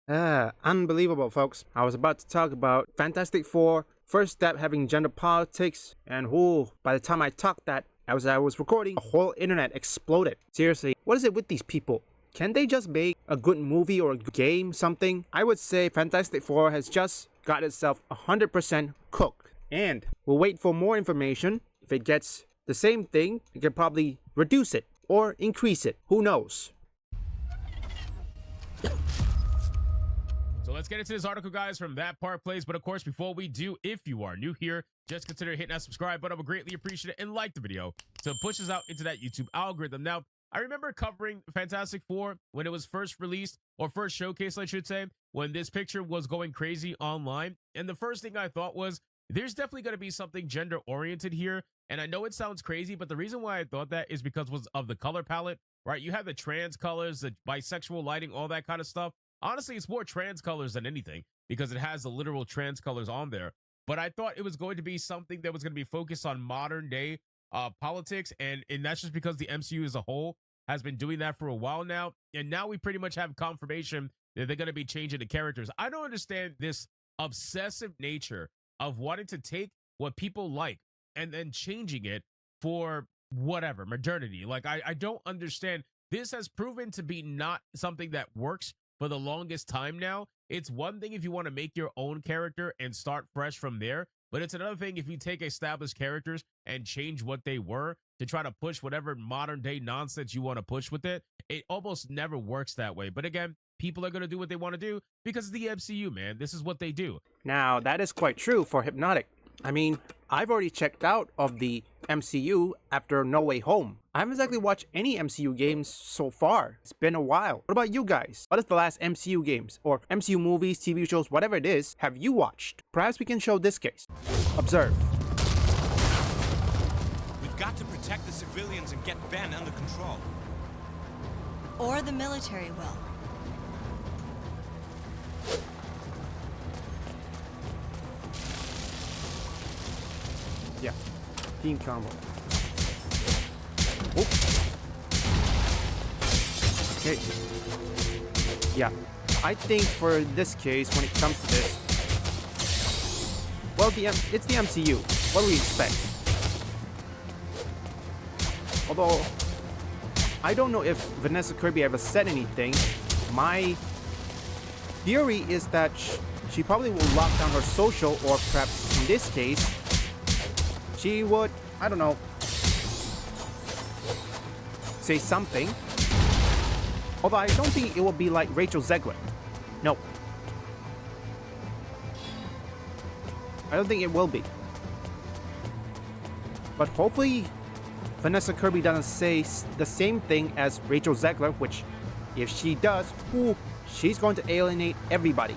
Unbelievable, folks. I was about to talk about Fantastic Four, first step having gender politics, and by the time I talked that, as I was recording, the whole internet exploded. Seriously, what is it with these people? Can they just make a good movie or a game, something? I would say Fantastic Four has just got itself 100% cooked. And we'll wait for more information. If it gets the same thing, it can probably reduce it or increase it. Who knows? So let's get into this article, guys, from That Part Plays. But of course, before we do, if you are new here, just consider hitting that subscribe button. I would greatly appreciate it, and like the video to push us out into that YouTube algorithm. Now, I remember covering Fantastic Four when it was first released, or first showcased, I should say, when this picture was going crazy online. And the first thing I thought was, there's definitely going to be something gender oriented here. And I know it sounds crazy, but the reason why I thought that is because of the color palette, right? You have the trans colors, the bisexual lighting, all that kind of stuff. Honestly, it's more trans colors than anything because it has the literal trans colors on there. But I thought it was going to be something that was going to be focused on modern day politics. And that's just because the MCU as a whole has been doing that for a while now. And now we pretty much have confirmation that they're going to be changing the characters. I don't understand this obsessive nature of wanting to take what people like and then changing it for whatever, modernity. Like, I don't understand. This has proven to be not something that works for the longest time now. It's one thing if you want to make your own character and start fresh from there, but it's another thing if you take established characters and change what they were to try to push whatever modern day nonsense you want to push with it. It almost never works that way. But again, people are going to do what they want to do because it's the MCU, man. This is what they do. Now, that is quite true for Hypnotic. I mean, I've already checked out of the MCU after No Way Home. I haven't exactly watched any MCU games so far. It's been a while. What about you guys? What is the last MCU games or MCU movies, TV shows, whatever it is, have you watched? Perhaps we can show this case. Observe. We've got to protect the civilians and get Ben under control. Or the military will. Yeah. Team combo. Oh. Okay. Yeah. I think for this case, when it comes to this, well, it's the MCU. What do we expect? Although, I don't know if Vanessa Kirby ever said anything. My theory is that she probably will lock down her social, or perhaps in this case, she would, I don't know, say something. Although I don't think it will be like Rachel Zegler. No. I don't think it will be. But hopefully Vanessa Kirby doesn't say the same thing as Rachel Zegler, which if she does, she's going to alienate everybody.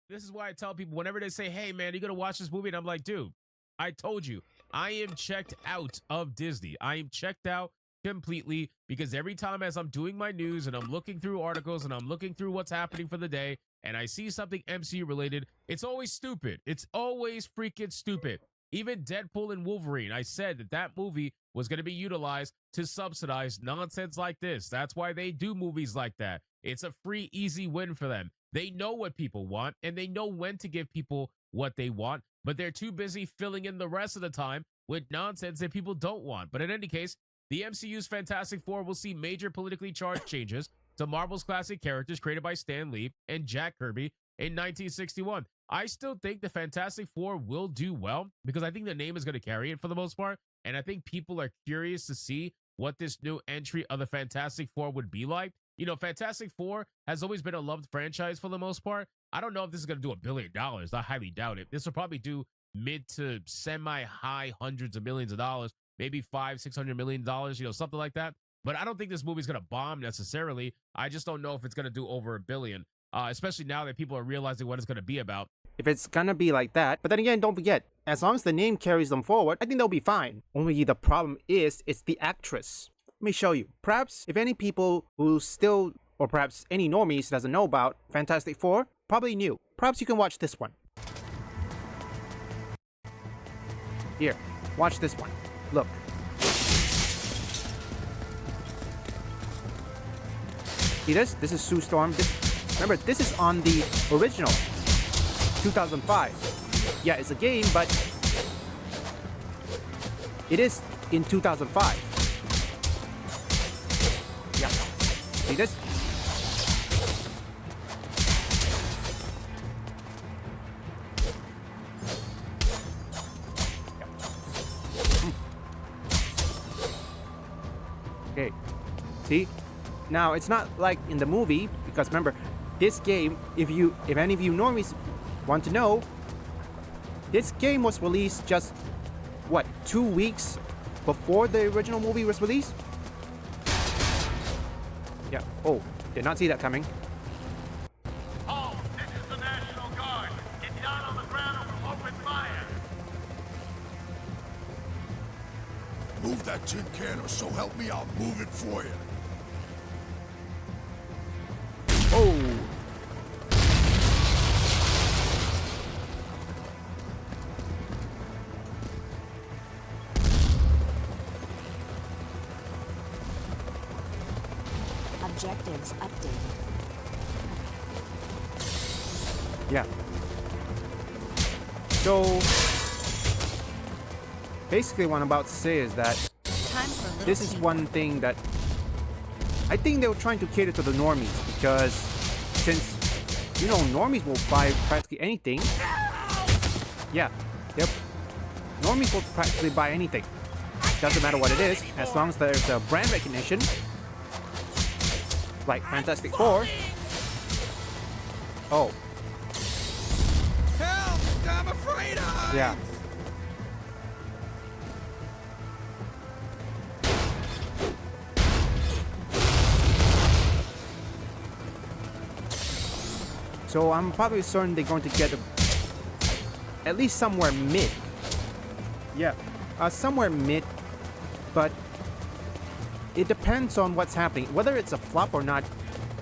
This is why I tell people whenever they say, hey, man, you going to watch this movie? And I'm like, dude, I told you, I am checked out of Disney. I am checked out completely because every time as I'm doing my news and I'm looking through articles and I'm looking through what's happening for the day and I see something MCU related, it's always stupid. It's always freaking stupid. Even Deadpool and Wolverine, I said that that movie was going to be utilized to subsidize nonsense like this. That's why they do movies like that. It's a free, easy win for them. They know what people want, and they know when to give people what they want, but they're too busy filling in the rest of the time with nonsense that people don't want. But in any case, the MCU's Fantastic Four will see major politically charged changes to Marvel's classic characters created by Stan Lee and Jack Kirby in 1961. I still think the Fantastic Four will do well because I think the name is going to carry it for the most part, and I think people are curious to see what this new entry of the Fantastic Four would be like. You know, Fantastic Four has always been a loved franchise for the most part. I don't know if this is going to do $1 billion. I highly doubt it. This will probably do mid to semi-high hundreds of millions of dollars, maybe $500-600 million, you know, something like that. But I don't think this movie's going to bomb necessarily. I just don't know if it's going to do over $1 billion, especially now that people are realizing what it's going to be about. If it's gonna be like that, but then again, don't forget, as long as the name carries them forward, I think they'll be fine. Only the problem is, it's the actress. Let me show you. Perhaps if any people who still, or perhaps any normies doesn't know about Fantastic Four, probably new. Perhaps you can watch this one. Here, watch this one. Look. See this? This is Sue Storm. Remember, this is on the original 2005. Yeah, it's a game, but it is in 2005. Yeah. See this? Okay. See? Now, it's not like in the movie, because remember, this game, if any of you normies want to know, this game was released just, what, 2 weeks before the original movie was released? Yeah. Oh, did not see that coming. Oh, this is the National Guard. Get down on the ground or we'll open fire. Move that tin can or so help me, I'll move it for you. Oh. Objectives updated. Yeah. So, basically what I'm about to say is that Time for a little this is teamwork. one thing that I think they were trying to cater to the normies, because since, you know, normies will buy practically anything. Yeah, yep. Normies will practically buy anything. Doesn't matter what it is, as long as there's a brand recognition, like Fantastic Four. Oh. Help! I'm afraid of Yeah. So I'm probably certain they're going to get at least somewhere mid. Yeah, somewhere mid, but it depends on what's happening. Whether it's a flop or not,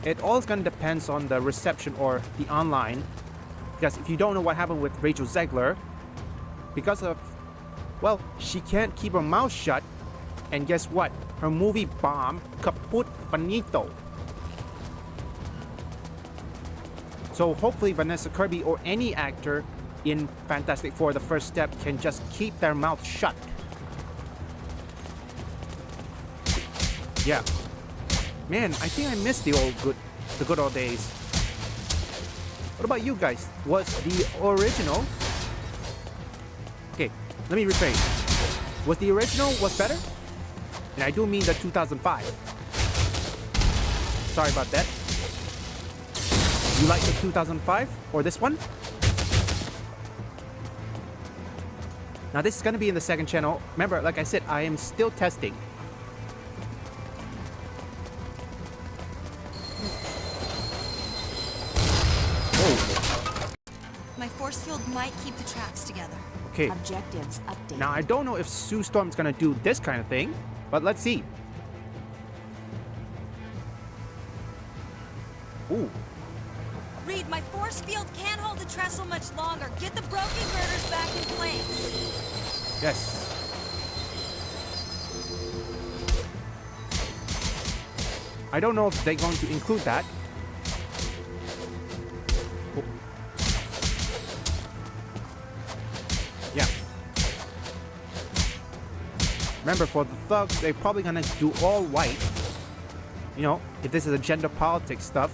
it all is going to depend on the reception or the online. Because if you don't know what happened with Rachel Zegler, because of, well, she can't keep her mouth shut, and guess what? Her movie bombed, kaput finito. So hopefully Vanessa Kirby or any actor in Fantastic Four, the first step, can just keep their mouth shut. Yeah. Man, I think I missed the good old days. What about you guys? Was the original... Okay, let me rephrase. Was the original better? And I do mean the 2005. Sorry about that. You like the 2005 or this one? Now this is going to be in the second channel. Remember, like I said, I am still testing. Oh, My force field might keep the tracks together. okay. Objectives updated. Now I don't know if Sue Storm's going to do this kind of thing, but let's see. Ooh. Reed, my force field can't hold the trestle much longer. Get the broken girders back in place. Yes. I don't know if they're going to include that. Oh. Yeah. Remember, for the thugs, they're probably gonna do all white. You know, if this is a gender politics stuff.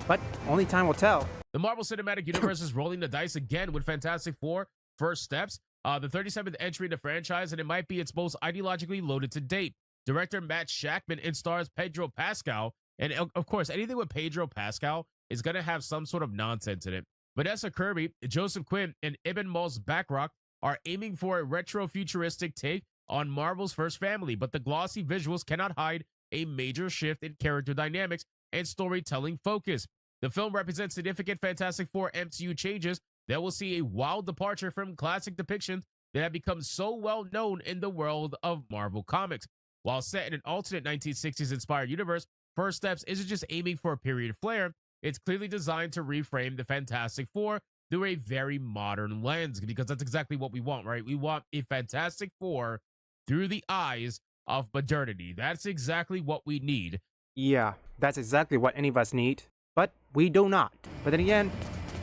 But only time will tell. The Marvel Cinematic Universe is rolling the dice again with Fantastic Four First Steps, the 37th entry in the franchise, and it might be its most ideologically loaded to date. Director Matt Shackman and stars Pedro Pascal, and of course, anything with Pedro Pascal is going to have some sort of nonsense in it. Vanessa Kirby, Joseph Quinn, and Ibn Mal's Backrock are aiming for a retro-futuristic take on Marvel's first family, but the glossy visuals cannot hide a major shift in character dynamics and storytelling focus. The film represents significant Fantastic Four MCU changes that will see a wild departure from classic depictions that have become so well known in the world of Marvel Comics. While set in an alternate 1960s inspired universe, First Steps isn't just aiming for a period flair, it's clearly designed to reframe the Fantastic Four through a very modern lens, because that's exactly what we want, right? We want a Fantastic Four through the eyes of modernity. That's exactly what we need. Yeah, that's exactly what any of us need, but we do not. But then again,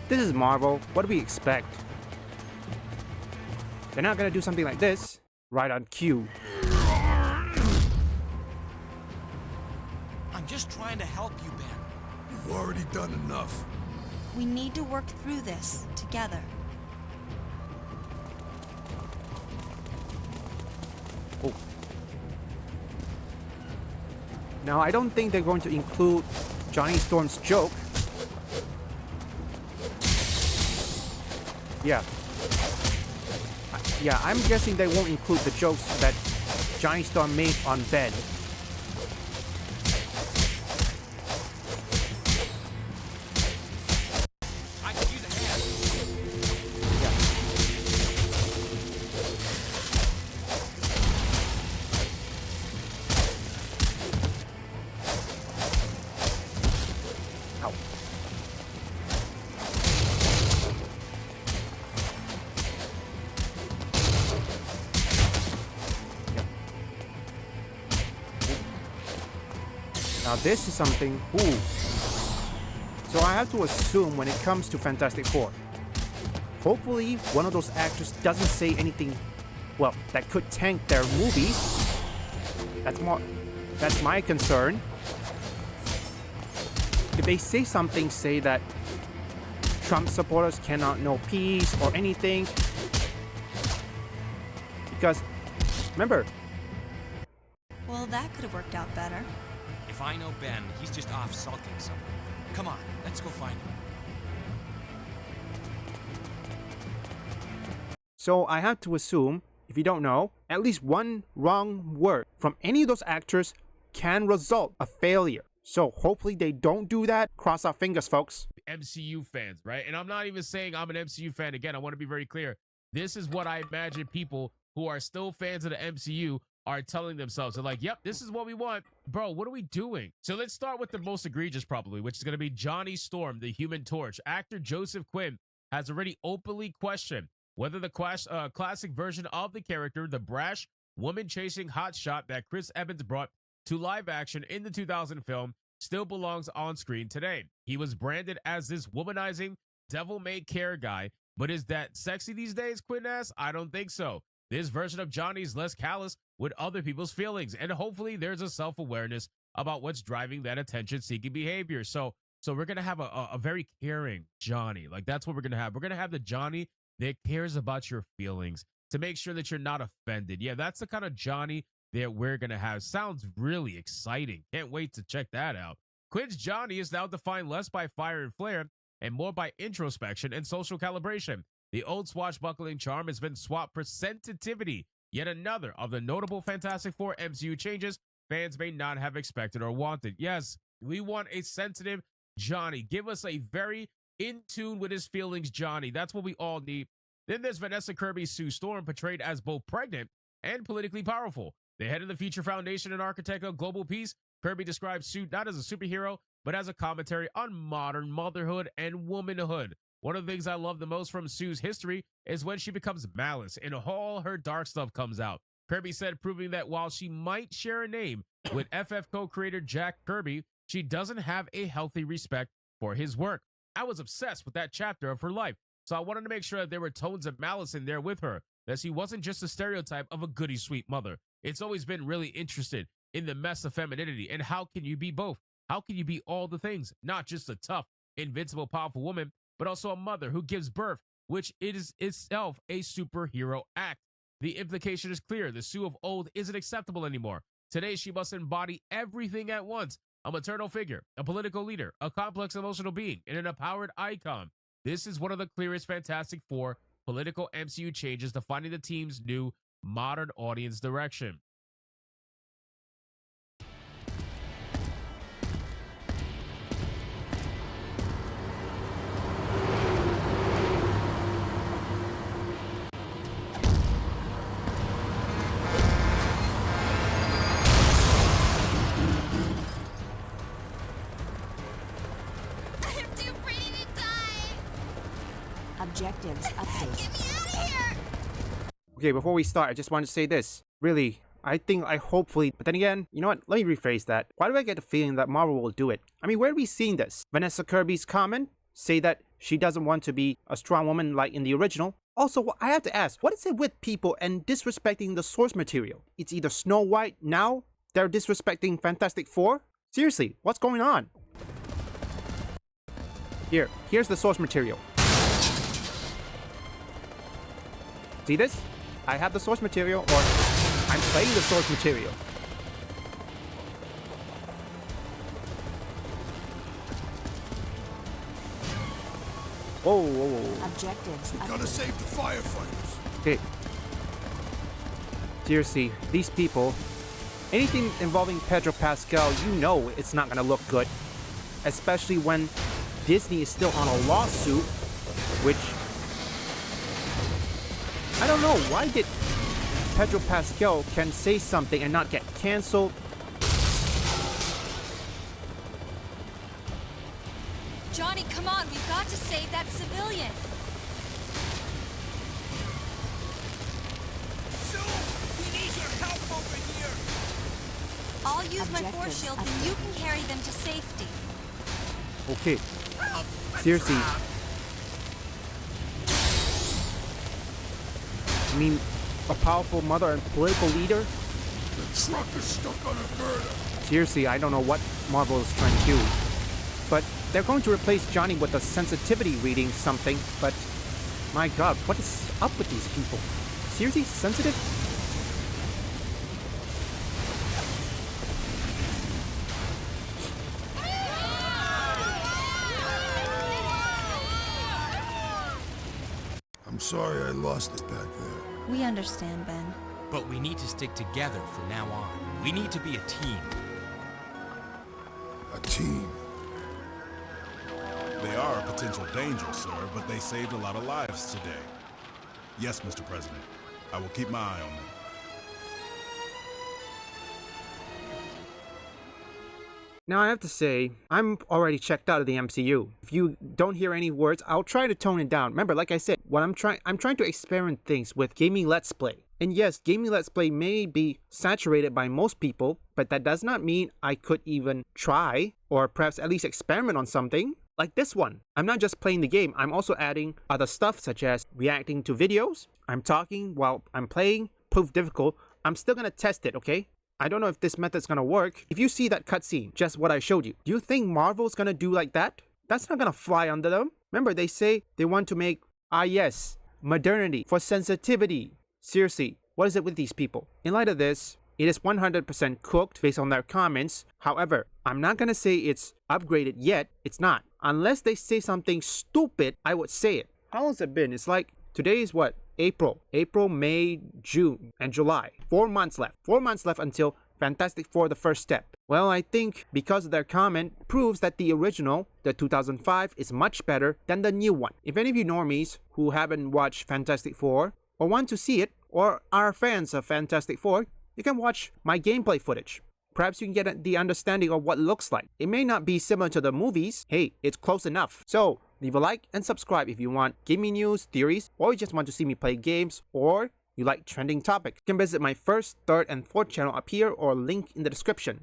this is Marvel. What do we expect? They're not gonna do something like this right on cue. I'm just trying to help you, Ben. You've already done enough. We need to work through this together. Oh. Now, I don't think they're going to include Johnny Storm's joke. Yeah. Yeah, I'm guessing they won't include the jokes that Johnny Storm made on Ben. I could use a hand. Ow. Now this is something. Ooh. So I have to assume when it comes to Fantastic Four, hopefully one of those actors doesn't say anything, well, that could tank their movies. That's my concern. If they say something, say that Trump supporters cannot know peace or anything. Because, remember. Well, that could have worked out better. If I know Ben, he's just off sulking somewhere. Come on, let's go find him. So I have to assume, if you don't know, at least one wrong word from any of those actors can result a failure. So hopefully they don't do that. Cross our fingers, folks. MCU fans, right? And I'm not even saying I'm an MCU fan. Again, I want to be very clear. This is what I imagine people who are still fans of the MCU are telling themselves. They're like, yep, this is what we want. Bro, what are we doing? So let's start with the most egregious probably, which is going to be Johnny Storm, the Human Torch. Actor Joseph Quinn has already openly questioned whether the classic version of the character, the brash woman-chasing hotshot that Chris Evans brought to live action in the 2000 film, still belongs on screen today. He was branded as this womanizing, devil-may-care guy, but is that sexy these days, Quinn asks? I don't think so. This version of Johnny's less callous with other people's feelings, and hopefully there's a self-awareness about what's driving that attention-seeking behavior. So we're gonna have a very caring Johnny. Like, that's what we're gonna have. We're gonna have the Johnny that cares about your feelings to make sure that you're not offended. Yeah, that's the kind of Johnny that we're gonna have. Sounds really exciting. Can't wait to check that out. Quinn's Johnny is now defined less by fire and flare and more by introspection and social calibration. The old swashbuckling charm has been swapped for sensitivity. Yet another of the notable Fantastic Four MCU changes fans may not have expected or wanted. Yes, we want a sensitive Johnny. Give us a very in tune with his feelings Johnny. That's what we all need. Then there's Vanessa Kirby's Sue Storm, portrayed as both pregnant and politically powerful. The head of the Future Foundation and architect of global peace, Kirby describes Sue not as a superhero, but as a commentary on modern motherhood and womanhood. One of the things I love the most from Sue's history is when she becomes Malice and all her dark stuff comes out. Kirby said, proving that while she might share a name with FF co-creator Jack Kirby, she doesn't have a healthy respect for his work. I was obsessed with that chapter of her life, so I wanted to make sure that there were tones of malice in there with her, that she wasn't just a stereotype of a goody sweet mother. It's always been really interested in the mess of femininity, and how can you be both? How can you be all the things? Not just a tough, invincible, powerful woman, but also a mother who gives birth, which is itself a superhero act. The implication is clear. The Sue of old isn't acceptable anymore. Today, she must embody everything at once. A maternal figure, a political leader, a complex emotional being, and an empowered icon. This is one of the clearest Fantastic Four political MCU changes defining the team's new modern audience direction. Objectives updated. Get me out of here! Okay, before we start, I just want to say this. Really, hopefully, but then again, you know what? Let me rephrase that. Why do I get the feeling that Marvel will do it? I mean, where are we seeing this? Vanessa Kirby's comment? Say that she doesn't want to be a strong woman like in the original. Also, I have to ask, what is it with people and disrespecting the source material? It's either Snow White, now they're disrespecting Fantastic Four? Seriously, what's going on? Here's the source material. See this? I have the source material, or I'm playing the source material. Whoa. Objectives We gotta save the firefighters. Okay. Seriously, these people, anything involving Pedro Pascal, you know it's not gonna look good. Especially when Disney is still on a lawsuit, which I don't know, why did Pedro Pascal can say something and not get cancelled? Johnny, come on, we've got to save that civilian. We need your help over here! I'll use my force shield and you can carry them to safety. Okay. Seriously. I mean, a powerful mother and political leader? The truck is stuck on a girder. Seriously, I don't know what Marvel is trying to do. But they're going to replace Johnny with a sensitivity reading something, but my god, what is up with these people? Seriously, sensitive? I'm sorry I lost it back there. We understand, Ben. But we need to stick together from now on. We need to be a team. A team. They are a potential danger, sir, but they saved a lot of lives today. Yes, Mr. President. I will keep my eye on them. Now I have to say, I'm already checked out of the MCU. If you don't hear any words, I'll try to tone it down. Remember, like I said, I'm trying to experiment things with gaming Let's Play. And yes, gaming Let's Play may be saturated by most people, but that does not mean I could even try, or perhaps at least experiment on something like this one. I'm not just playing the game, I'm also adding other stuff such as reacting to videos. I'm talking while I'm playing, proof difficult. I'm still gonna test it, okay? I don't know if this method's gonna work. If you see that cutscene, just what I showed you, do you think Marvel's gonna do like that? That's not gonna fly under them. Remember, they say they want to make, yes, modernity for sensitivity. Seriously, what is it with these people? In light of this, it is 100% cooked based on their comments. However, I'm not gonna say it's upgraded yet. It's not. Unless they say something stupid, I would say it. How long has it been? It's like, today is what? April, May, June, and July. 4 months left. 4 months left until Fantastic Four: The First Step. Well, I think because of their comment proves that the original, the 2005, is much better than the new one. If any of you normies who haven't watched Fantastic Four or want to see it or are fans of Fantastic Four, you can watch my gameplay footage. Perhaps you can get the understanding of what it looks like. It may not be similar to the movies. Hey, it's close enough. So, leave a like and subscribe if you want gaming news, theories, or you just want to see me play games, or you like trending topics. You can visit my first, third, and fourth channel up here or link in the description.